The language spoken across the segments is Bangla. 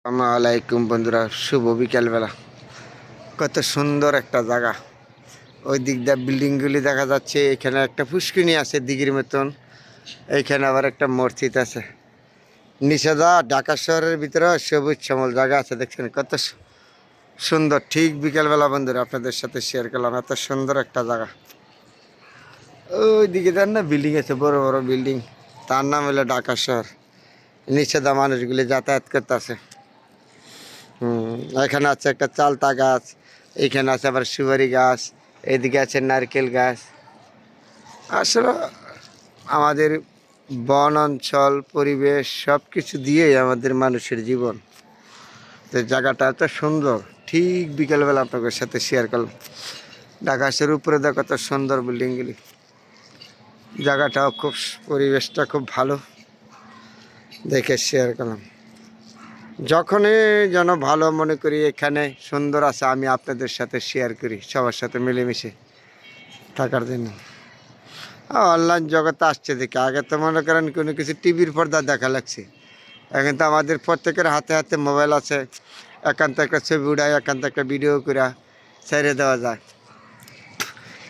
আসসালামাইকুম বন্ধুরা, শুভ বিকেলবেলা। কত সুন্দর একটা জায়গা। ওই দিক দিয়ে বিল্ডিংগুলি দেখা যাচ্ছে। এখানে একটা পুষ্কিনী আছে দিঘির মতন। এইখানে আবার একটা মসজিদ আছে। নিষেধা ঢাকা শহরের ভিতরে সবুজ শ্যামল জায়গা আছে, দেখছেন কত সুন্দর। ঠিক বিকেলবেলা বন্ধুরা আপনাদের সাথে শেয়ার করলাম এত সুন্দর একটা জায়গা। ওই দিকে দেন না বিল্ডিং আছে, বড় বড় বিল্ডিং। তার নাম হলো ঢাকা শহর। নিষেধা মানুষগুলি যাতায়াত করতে আছে। এখানে আছে একটা চালতা গাছ, এইখানে আছে আবার সুপারি গাছ, এদিকে আছে নারকেল গাছ। আসলে আমাদের বন অঞ্চল পরিবেশ সব কিছু দিয়েই আমাদের মানুষের জীবন। তো জায়গাটা এত সুন্দর। ঠিক বিকেলবেলা আপনাদের সাথে শেয়ার করলাম। ঢাকাশের উপরে দেখো কত সুন্দর বিল্ডিংগুলি। জায়গাটাও খুব, পরিবেশটা খুব ভালো, দেখে শেয়ার করলাম। যখনই যেন ভালো মনে করি এখানে সুন্দর আছে, আমি আপনাদের সাথে শেয়ার করি, সবার সাথে মিলেমিশে থাকার জন্য। অনলাইন জগতে আসছে দেখে, আগে তো মনে করেন কোনো কিছু টিভির পর্দা দেখা লাগছে। এখন তো আমাদের প্রত্যেকের হাতে হাতে মোবাইল আছে। একান্ত একটা ছবি উড়ায়, একান্ত একটা ভিডিও করে ছেড়ে দেওয়া যায়।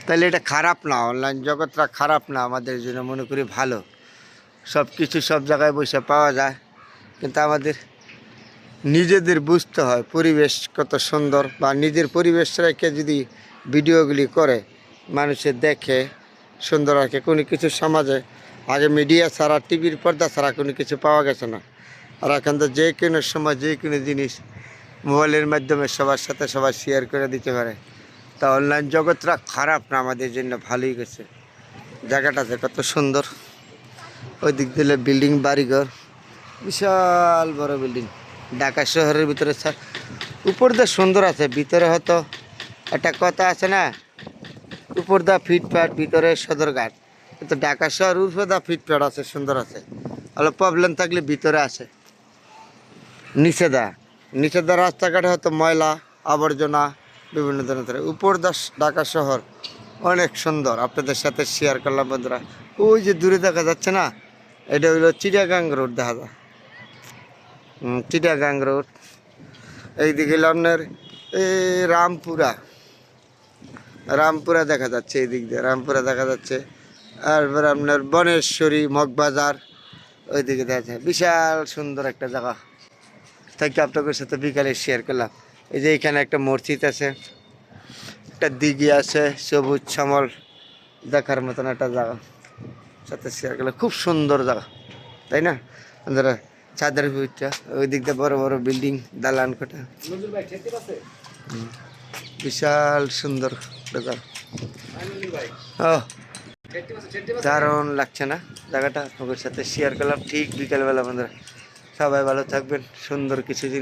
তাহলে এটা খারাপ না, অনলাইন জগৎটা খারাপ না, আমাদের জন্য মনে করি ভালো। সব কিছু সব জায়গায় বসে পাওয়া যায়, কিন্তু আমাদের নিজেদের বুঝতে হয় পরিবেশ কত সুন্দর। বা নিজের পরিবেশ রেখে যদি ভিডিওগুলি করে মানুষের দেখে সুন্দর রাখে। কোনো কিছু সমাজে আগে মিডিয়া ছাড়া, টিভির পর্দা ছাড়া কোনো কিছু পাওয়া গেছে না। আর এখন তো যে কোনো সময় যে কোনো জিনিস মোবাইলের মাধ্যমে সবার সাথে সবাই শেয়ার করে দিতে পারে। তা অনলাইন জগৎটা খারাপ না, আমাদের জন্য ভালোই গেছে। জায়গাটাতে কত সুন্দর। ওই দিক দিলে বিল্ডিং, বাড়িঘর, বিশাল বড় বিল্ডিং। ঢাকা শহরের ভিতরে উপর দিয়ে সুন্দর আছে, ভিতরে হয়তো একটা কথা আছে না, উপর দা ফিটফাট ভিতরে সদরঘাট। কিন্তু ঢাকা শহর উপরে দা ফিটফাট আছে, সুন্দর আছে। হলো প্রবলেম থাকলে ভিতরে আছে নিষেধা। নিষেধা রাস্তাঘাটে হয়তো ময়লা আবর্জনা বিভিন্ন ধরনের। উপর দা ঢাকা শহর অনেক সুন্দর, আপনাদের সাথে শেয়ার করলাম বন্ধুরা। ওই যে দূরে দেখা যাচ্ছে না, এটা হইলো চিটাগাং রোড দেখা যায়। চিটাগাং রোড। এইদিকে হলো আপনার রামপুরা, রামপুরা দেখা যাচ্ছে। এই দিক দিয়ে রামপুরা দেখা যাচ্ছে। তারপর আপনার বনেশ্বরী, মগবাজার ওইদিকে দেখা যায়। বিশাল সুন্দর একটা জায়গা থেকে আপনাদের সাথে বিকালে শেয়ার করলাম। এই যে এখানে একটা মসজিদ আছে, একটা দিঘি আছে, সবুজ শ্যামল দেখার মতন একটা জায়গা সাথে শেয়ার করলাম। খুব সুন্দর জায়গা, তাই না বন্ধুরা? চাঁদের ভিতটা ওই দিক দিয়ে বড় বড় বিল্ডিং, দালান কোঠা, বিশাল সুন্দর জায়গা। ও দারুণ লাগছে না জায়গাটা? আপনাদের সাথে শেয়ার করলাম ঠিক বিকেলবেলা বন্ধুরা। সবাই ভালো থাকবেন, সুন্দর কিছু জিনিস